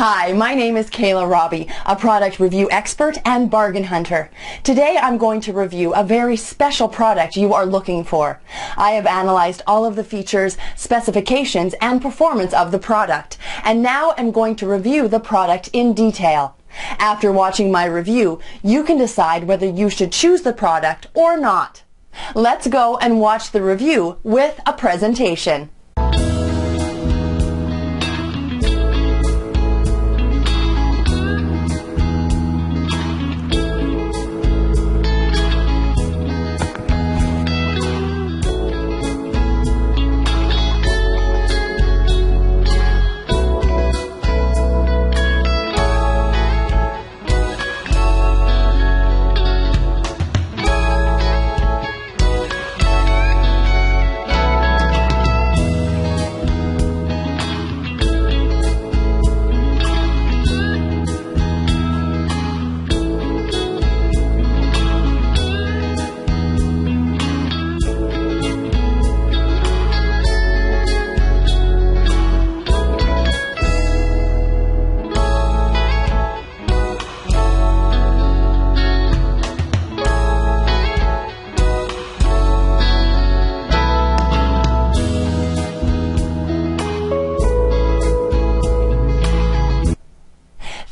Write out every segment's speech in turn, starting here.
Hi, my name is Kayla Robbie, a product review expert and bargain hunter. Today I'm going to review a very special product you are looking for. I have analyzed all of the features, specifications, and performance of the product, and now I'm going to review the product in detail. After watching my review, you can decide whether you should choose the product or not. Let's go and watch the review with a presentation.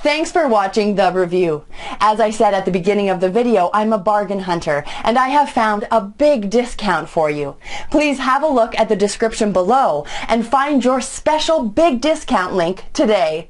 Thanks for watching the review. As I said at the beginning of the video, I'm a bargain hunter and I have found a big discount for you. Please have a look at the description below and find your special big discount link today.